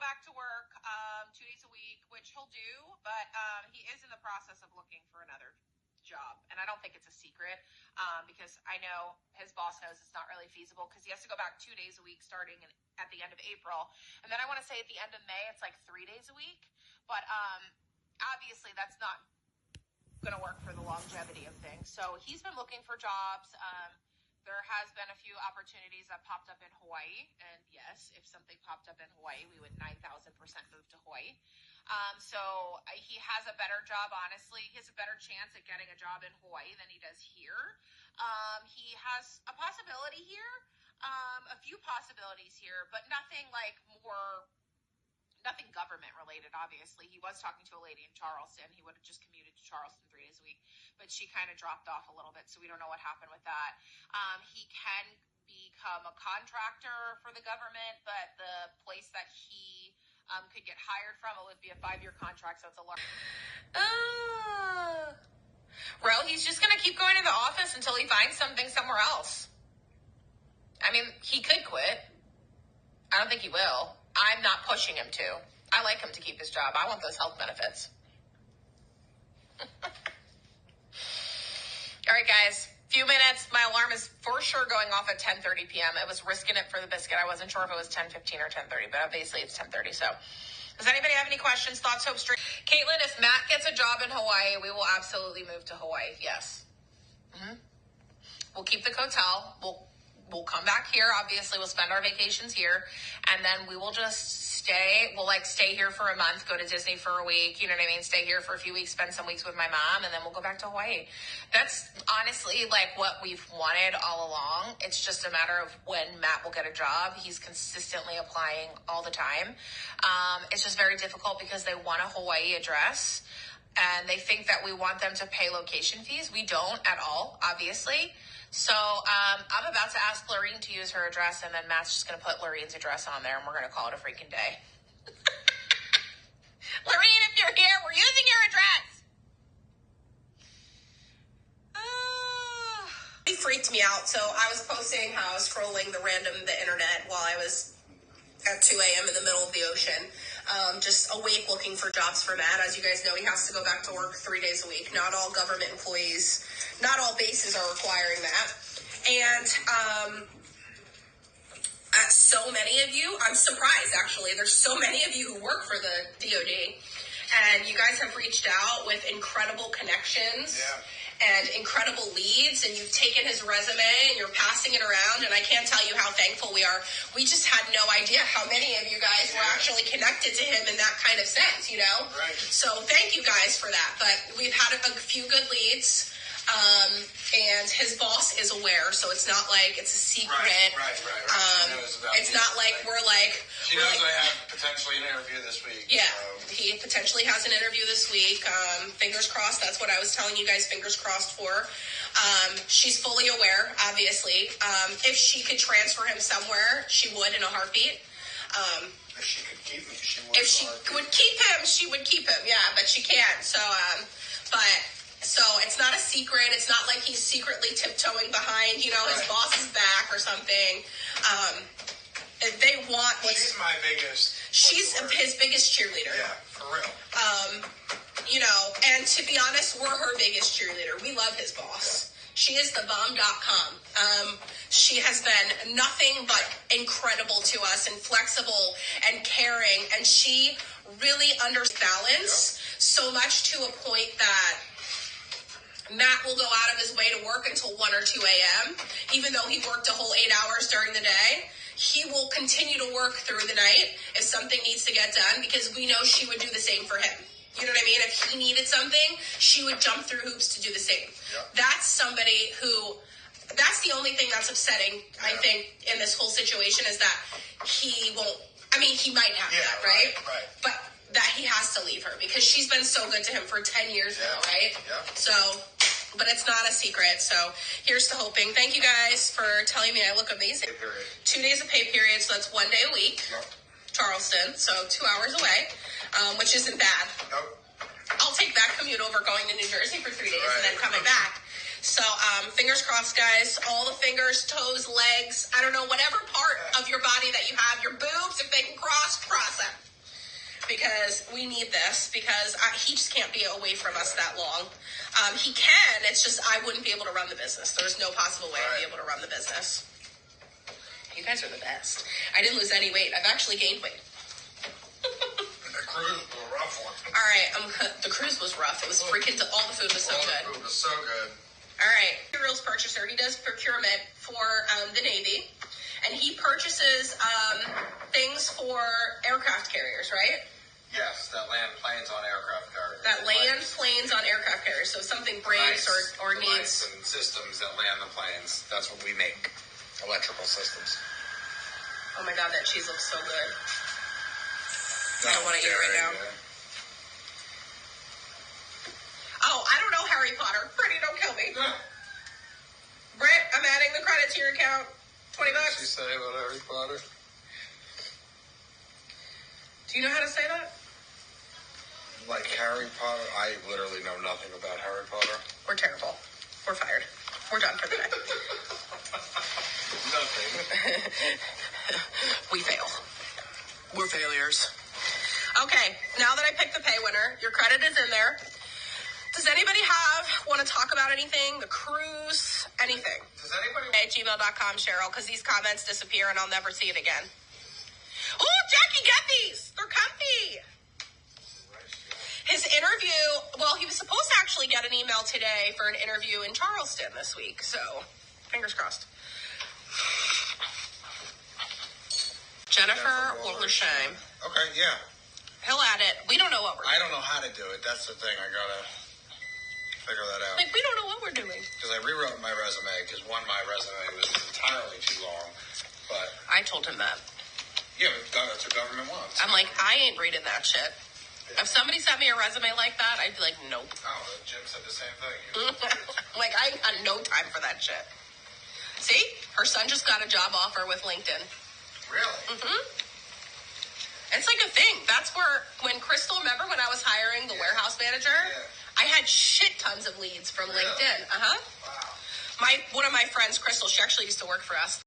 back to work 2 days a week, which he'll do, but he is in the process of looking for another job. And I don't think it's a secret because I know his boss knows it's not really feasible because he has to go back 2 days a week starting at the end of April. And then I want to say at the end of May, it's like 3 days a week. But obviously that's not going to work for the longevity of things. So he's been looking for jobs. There has been a few opportunities that popped up in Hawaii. And yes, if something popped up in Hawaii, we would 9,000% move to Hawaii. So he has a better job, honestly. He has a better chance at getting a job in Hawaii than he does here. He has a possibility here, a few possibilities here, but nothing like nothing government related, obviously. He was talking to a lady in Charleston. He would have just commuted to Charleston 3 days a week, but she kind of dropped off a little bit, so we don't know what happened with that. He can become a contractor for the government, but the place that he could get hired from, it would be a 5-year contract, so it's a large... Well, he's just going to keep going to the office until he finds something somewhere else. I mean, he could quit. I don't think he will. I'm not pushing him to. I like him to keep his job. I want those health benefits. All right, guys. Few minutes. My alarm is for sure going off at 10:30 p.m. It was risking it for the biscuit. I wasn't sure if it was 10:15 or 10:30, but obviously it's 10:30. So does anybody have any questions, thoughts, hopes, dreams? Caitlin, if Matt gets a job in Hawaii, we will absolutely move to Hawaii. Yes. We'll keep the hotel. We'll come back here. Obviously, we'll spend our vacations here, and then we will just stay. We'll stay here for a month, go to Disney for a week. You know what I mean? Stay here for a few weeks, spend some weeks with my mom, and then we'll go back to Hawaii. That's honestly what we've wanted all along. It's just a matter of when Matt will get a job. He's consistently applying all the time. It's just very difficult because they want a Hawaii address, and they think that we want them to pay location fees. We don't at all, obviously. So I'm about to ask Lorene to use her address, and then Matt's just going to put Lorene's address on there, and we're going to call it a freaking day. Lorene, if you're here, we're using your address. It freaked me out. So I was posting how I was scrolling the internet while I was at 2 a.m. in the middle of the ocean. Just awake looking for jobs for Matt. As you guys know, he has to go back to work 3 days a week. Not all government employees, not all bases are requiring that. And so many of you, I'm surprised actually, there's so many of you who work for the DOD, and you guys have reached out with incredible connections. Yeah. And incredible leads, and you've taken his resume and you're passing it around, and I can't tell you how thankful we are. We just had no idea how many of you guys were actually connected to him in that kind of sense, you know? Right. So thank you guys for that. But we've had a few good leads, and his boss is aware, so it's not like it's a secret. Right. She knows about it's not like we're like... She knows I have potentially an interview this week. Yeah, he potentially has an interview this week. Fingers crossed. That's what I was telling you guys, fingers crossed for. She's fully aware, obviously. If she could transfer him somewhere, she would in a heartbeat. If she could keep him, she would. If she would keep him, she would keep him. Yeah, but she can't. So it's not a secret. It's not like he's secretly tiptoeing behind, his boss's back or something. They want She's my biggest. She's his biggest cheerleader. Yeah, for real. And to be honest, we're her biggest cheerleader. We love his boss. Yeah. She is the bomb.com. She has been nothing but incredible to us and flexible and caring. And she really understands balance so much to a point that Matt will go out of his way to work until 1 or 2 a.m., even though he worked a whole 8 hours during the day. He will continue to work through the night if something needs to get done, because we know she would do the same for him. You know what I mean? If he needed something, she would jump through hoops to do the same. Yep. That's the only thing that's upsetting, I think, in this whole situation is that he won't, he might have that, right? Right. But that he has to leave her because she's been so good to him for 10 years now, right? Yeah. So, but it's not a secret. So here's to hoping. Thank you guys for telling me I look amazing. 2 days of pay period, so that's 1 day a week. Yep. Charleston, so 2 hours away, which isn't bad. Nope. I'll take that commute over going to New Jersey for 3 days and then coming back. So fingers crossed, guys. All the fingers, toes, legs, I don't know, whatever part of your body that you have, your boobs, if they can cross them. because we need this because he just can't be away from us that long. He can, it's just I wouldn't be able to run the business. There's no possible way I'd be able to run the business. You guys are the best. I didn't lose any weight. I've actually gained weight. The cruise was a rough one. All right, the cruise was rough. It was freaking, all the food was so good. The food was so good. All right, materials purchaser. He does procurement for the Navy, and he purchases things for aircraft carriers, right? Yes, that land planes on aircraft carriers. That land planes on aircraft carriers. So if something breaks or needs. And systems that land the planes. That's what we make. Electrical systems. Oh my God, that cheese looks so good. I don't want to eat it right now. Good. Oh, I don't know Harry Potter. Freddie, don't kill me. Britt, I'm adding the credit to your account. $20. What did she say about Harry Potter? Do you know how to say that? Like Harry Potter? I literally know nothing about Harry Potter. We're terrible. We're fired. We're done for the day. Nothing. We fail. We're failures. Okay, now that I picked the pay winner, your credit is in there. Does anybody want to talk about anything? The cruise? Anything? Does anybody... At gmail.com, Cheryl, because these comments disappear and I'll never see it again. Oh, Jackie, get these! They're comfy! His interview, well, he was supposed to actually get an email today for an interview in Charleston this week, so fingers crossed. Jennifer Wollersheim. Okay, yeah. He'll add it. We don't know what we're doing. I don't know how to do it. That's the thing. I gotta figure that out. Like, we don't know what we're doing. Because I rewrote my resume, because my resume was entirely too long. But I told him that. yeah, but that's what government wants. I'm like, I ain't reading that shit. If somebody sent me a resume like that, I'd be like, nope. Oh, Jim said the same thing. Like, I ain't got no time for that shit. See? Her son just got a job offer with LinkedIn. Really? Mm-hmm. It's like a thing. That's where, when Crystal, remember when I was hiring the warehouse manager? Yeah. I had shit tons of leads from Really? LinkedIn. Uh-huh. Wow. One of my friends, Crystal, she actually used to work for us.